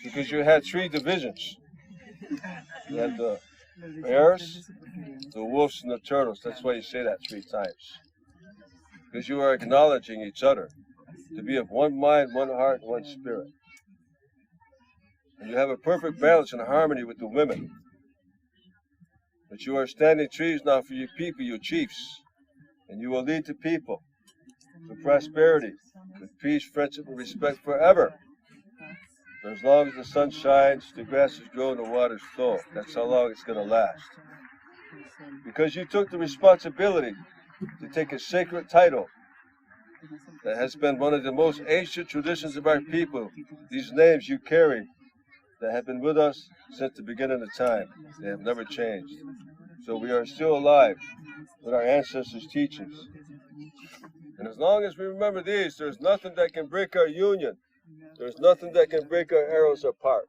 Because you had 3 divisions. You had the bears, the wolves, and the turtles. That's why you say that 3 times. Because you are acknowledging each other to be of one mind, one heart, and one spirit. And you have a perfect balance and harmony with the women. But you are standing trees now for your people, your chiefs. And you will lead the people to prosperity, with peace, friendship, and respect forever. For as long as the sun shines, the grasses grow, and the waters flow. That's how long it's going to last. Because you took the responsibility to take a sacred title that has been one of the most ancient traditions of our people. These names you carry that have been with us since the beginning of time. They have never changed. So we are still alive with our ancestors' teachings. And as long as we remember these, there's nothing that can break our union. There's nothing that can break our arrows apart.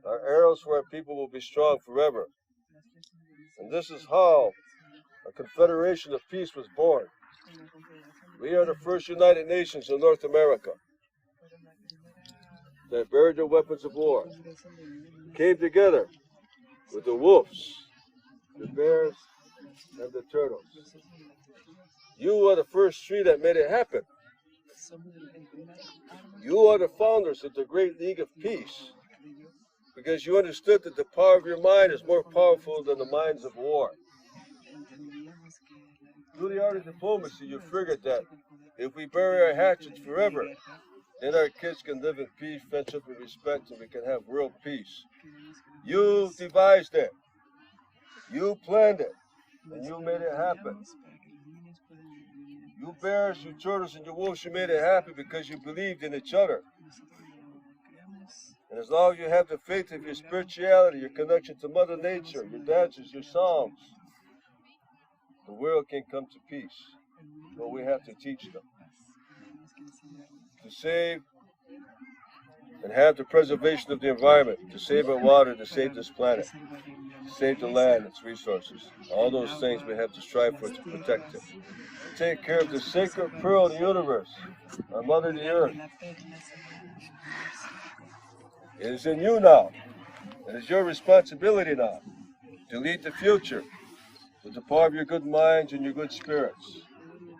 Our arrows for our people will be strong forever. And this is how a confederation of peace was born. We are the first United Nations in North America that buried their weapons of war, came together with the wolves, the bears, and the turtles. You are the first tree that made it happen. You are the founders of the Great League of Peace, because you understood that the power of your mind is more powerful than the minds of war. Through the art of diplomacy, you figured that if we bury our hatchets forever, then our kids can live in peace, friendship, and respect, and we can have world peace. You devised it. You planned it. And you made it happen. You bears, you turtles, and you wolves, you made it happen because you believed in each other. And as long as you have the faith of your spirituality, your connection to Mother Nature, your dances, your songs, the world can come to peace. But we have to teach them to save and have the preservation of the environment, to save our water, to save this planet, to save the land, its resources. All those things we have to strive for to protect it. Take care of the sacred pearl of the universe, our Mother the Earth. It is in you now. It is your responsibility now to lead the future with the power of your good minds and your good spirits,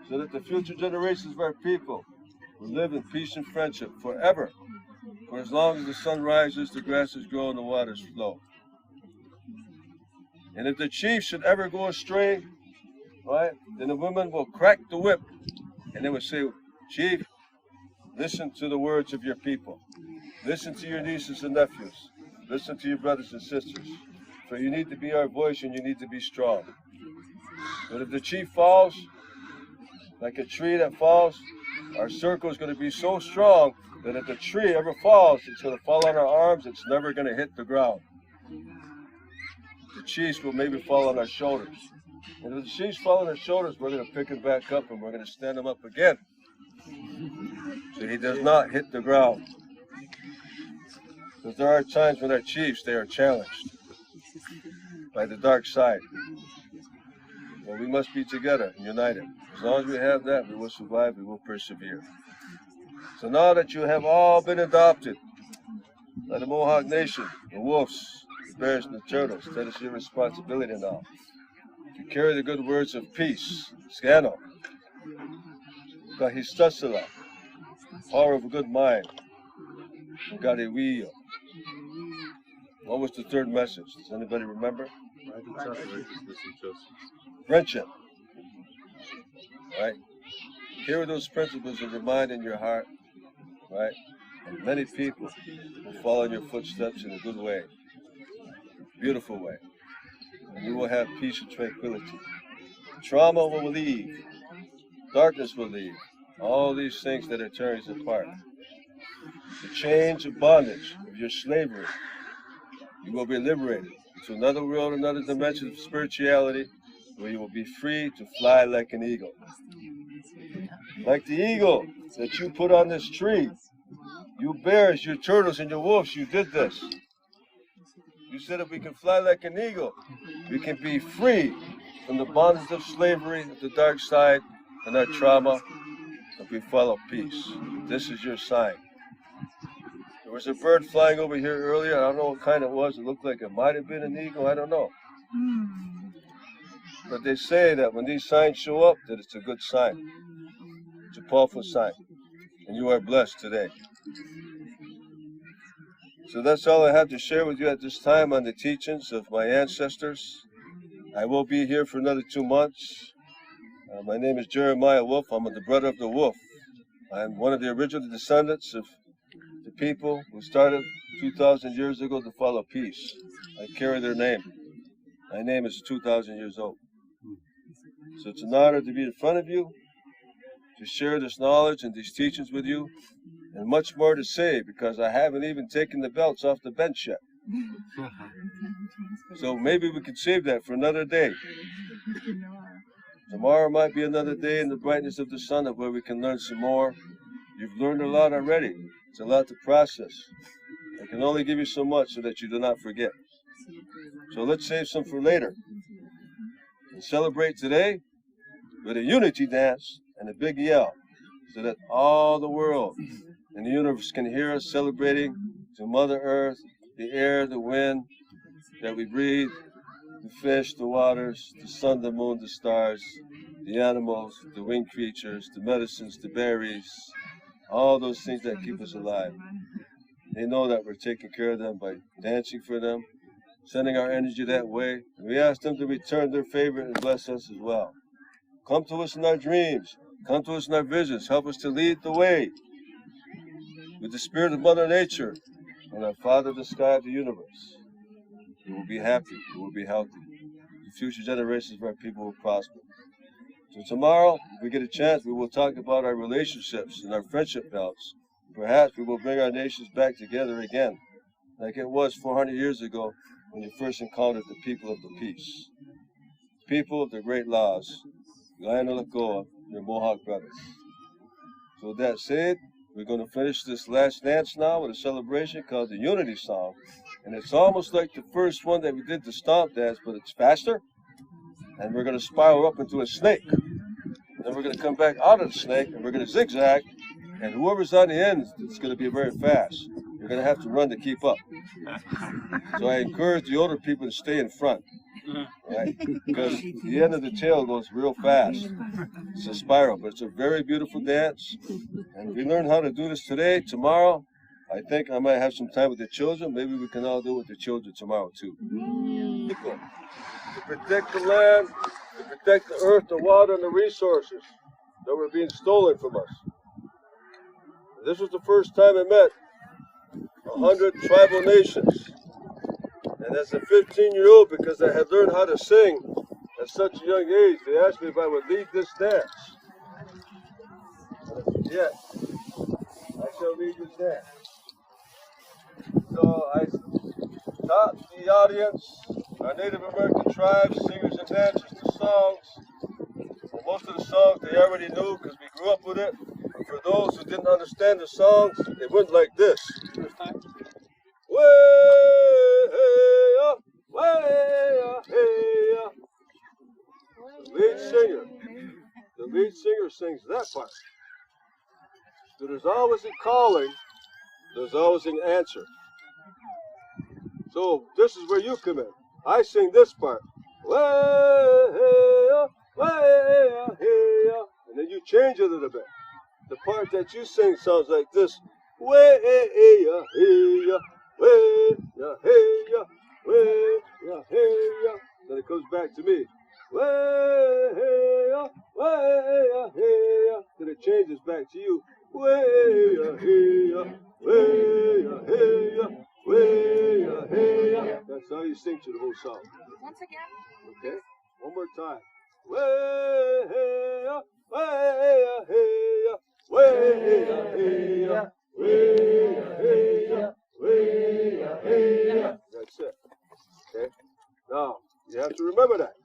so that the future generations of our people will live in peace and friendship forever. For as long as the sun rises, the grasses grow and the waters flow. And if the chief should ever go astray, right, then the women will crack the whip and they will say, Chief, listen to the words of your people. Listen to your nieces and nephews. Listen to your brothers and sisters. For you need to be our voice and you need to be strong. But if the chief falls, like a tree that falls, our circle is going to be so strong that if the tree ever falls, it's going to fall on our arms, it's never going to hit the ground. The chiefs will maybe fall on our shoulders. And if the chiefs fall on our shoulders, we're going to pick him back up and we're going to stand him up again, so he does not hit the ground. Because there are times when our chiefs, they are challenged by the dark side. Well, we must be together and united. As long as we have that, we will survive, we will persevere. So now that you have all been adopted by the Mohawk Nation, the wolves, the bears, and the turtles, that is your responsibility now. To carry the good words of peace, Scano, Kahistasala, power of a good mind, Gariwiyo. What was the third message? Does anybody remember? Friendship. Right? Carry those principles in your mind and your heart. Right? And many people will follow in your footsteps in a good way. Beautiful way. And you will have peace and tranquility. Trauma will leave. Darkness will leave. All these things that are tearing us apart. The chains of bondage of your slavery. You will be liberated to another world, another dimension of spirituality, where you will be free to fly like an eagle. Like the eagle that you put on this tree. You bears, you turtles, and your wolves, you did this. You said if we can fly like an eagle, we can be free from the bondage of slavery, the dark side, and our trauma, if we follow peace. This is your sign. There was a bird flying over here earlier. I don't know what kind it was. It looked like it might have been an eagle. I don't know. But they say that when these signs show up, that it's a good sign. It's a powerful sign. And you are blessed today. So that's all I have to share with you at this time on the teachings of my ancestors. I will be here for another 2 months. My name is Jeremiah Wolf. I'm the brother of the wolf. I'm one of the original descendants of the people who started 2,000 years ago to follow peace. I carry their name. My name is 2,000 years old. So it's an honor to be in front of you, to share this knowledge and these teachings with you, and much more to say, because I haven't even taken the belts off the bench yet. So maybe we could save that for another day. Tomorrow might be another day in the brightness of the sun of where we can learn some more. You've learned a lot already. It's a lot to process. I can only give you so much so that you do not forget. So let's save some for later. And celebrate today with a unity dance and a big yell so that all the world and the universe can hear us celebrating to Mother Earth, the air, the wind that we breathe, the fish, the waters, the sun, the moon, the stars, the animals, the winged creatures, the medicines, the berries, all those things that keep us alive. They know that we're taking care of them by dancing for them, sending our energy that way. And we ask them to return their favor and bless us as well. Come to us in our dreams. Come to us in our visions. Help us to lead the way with the spirit of Mother Nature and our Father, the sky of the universe. We will be happy. We will be healthy. The future generations of our people will prosper. So tomorrow, if we get a chance, we will talk about our relationships and our friendship belts. Perhaps we will bring our nations back together again, like it was 400 years ago when you first encountered the people of the peace. People of the great laws, Lakoa, your Mohawk brothers. So with that said, we're going to finish this last dance now with a celebration called the Unity Song. And it's almost like the first one that we did, the stomp dance, but it's faster. And we're going to spiral up into a snake. Then we're going to come back out of the snake, and we're going to zigzag. And whoever's on the end, it's going to be very fast. You're going to have to run to keep up. So I encourage the older people to stay in front, right? Because the end of the tail goes real fast. It's a spiral, but it's a very beautiful dance. And if we learn how to do this today, tomorrow, I think I might have some time with the children. Maybe we can all do it with the children tomorrow, too. To protect the land, to protect the earth, the water, and the resources that were being stolen from us. This was the first time I met 100 tribal nations. And as a 15-year-old, because I had learned how to sing at such a young age, they asked me if I would lead this dance. And I said, yes, I shall lead this dance. So I taught the audience, our Native American tribes, singers and dancers, the songs. And most of the songs they already knew because we grew up with it. But for those who didn't understand the songs, it went like this. Way, hey, way, hey. The lead singer sings that part. So there's always a calling, there's always an answer. So this is where you come in. I sing this part. And then you change it a little bit. The part that you sing sounds like this. Then it comes back to me. Then it changes back to you. That's how you sing to the whole song. Once again. Okay? One more time. That's it. Okay? Now, you have to remember that.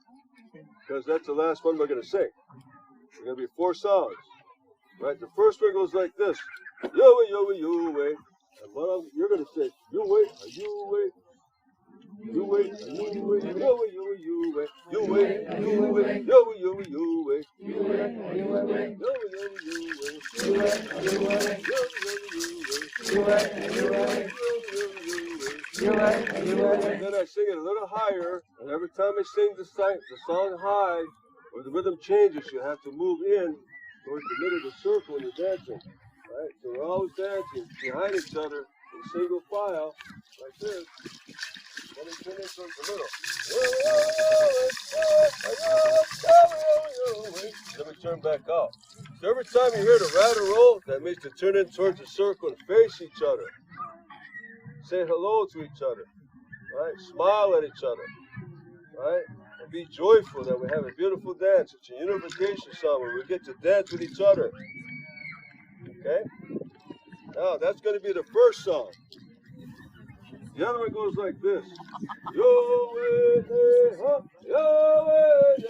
Because that's the last one we're going to sing. There's going to be 4 songs. Right? The first one goes like this. Yo, yo, yo, way. And you're going to say, you wait, you wait. You wait, you wait, yo, yo, you wait. You wait, you wait, yo, yo, you wait. You wait, you wait, yo, yo, you wait. You wait, you wait, yo, yo, you wait. You wait, you wait, yo, yo, you wait. And then I sing it a little higher, and every time I sing the song high, or the rhythm changes, you have to move in towards the middle of the circle when you're dancing. Right? So we're always dancing behind each other in single file, like this. Then we turn into the middle. Then we turn back out. So every time you hear the rattle roll, that means to turn in towards the circle and face each other. Say hello to each other. Right? Smile at each other. Right? And be joyful that we have a beautiful dance. It's a unification song where we get to dance with each other. Okay? Now, that's going to be the first song. The other one goes like this. Yo-way-ne-ha, yo-way-ne-ha,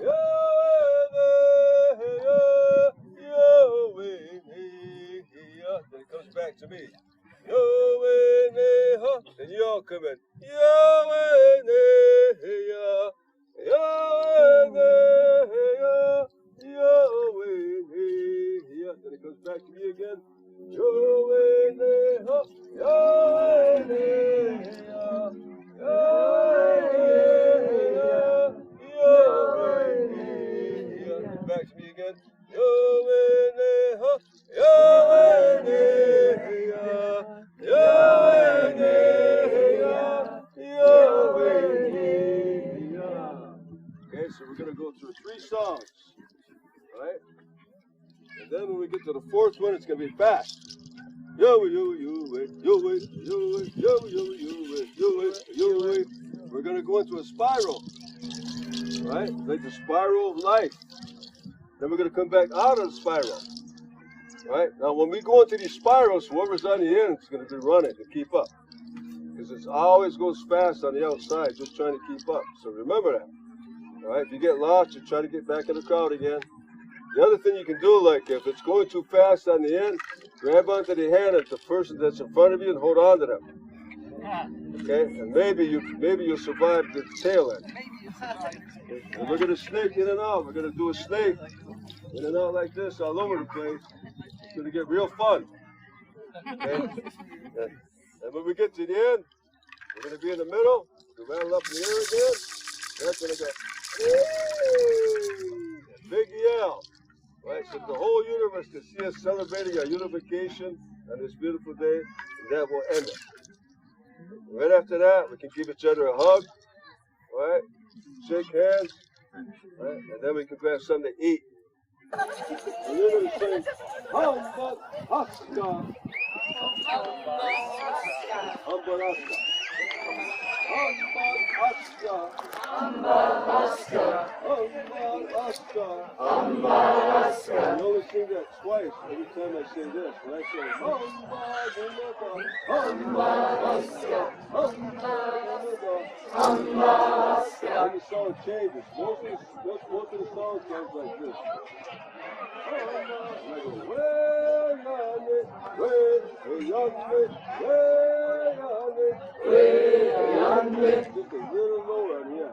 yo-way-ne-ha, yo-way-ne-ha. Then it comes back to me. Yo-way-ne-ha. And you all come in. Yo-way-ne-ha, yo-way-ne-ha, yo-way-ne-ha. Then it comes back to me again. Yo-way-ne-ha, yo-way-ne-ha, yo-way-ne-ha, yo-way-ne-ha. Back to me again. Yo-way-ne-ha, yo-way-ne-ha, yo-way-ne-ha, yo-way-ne-ha. Okay, so we're going to go through 3 songs, right? And then when we get to the 4th one, it's going to be fast. Yo, yo, yo, wait, yo, wait, yo, wait, yo, yo, yo, wait, yo, wait, yo, wait. We're going to go into a spiral, right? Like the spiral of life. Then we're going to come back out of the spiral, right? Now, when we go into these spirals, whoever's on the end is going to be running to keep up. Because it always goes fast on the outside, just trying to keep up. So remember that, all right? If you get lost, you try to get back in the crowd again. The other thing you can do, like if it's going too fast on the end, grab onto the hand of the person that's in front of you and hold on to them. Okay, and maybe you'll survive the tail end. And we're gonna snake in and out. We're gonna do a snake in and out like this all over the place. It's gonna get real fun. Okay, and when we get to the end, we're gonna be in the middle. We rattle up in the air again. That's gonna go. Big yell. Right, so the whole universe can see us celebrating our unification on this beautiful day, and that will end it. Right after that, we can give each other a hug, right? Shake hands, right? And then we can grab something to eat. And you're going to sing, Hamba Aska. Hamba Aska. I only sing that twice every time I say this. When I say then the song changes. Most of the song sounds like this. And I go, just a little lower on here.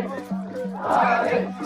Hare,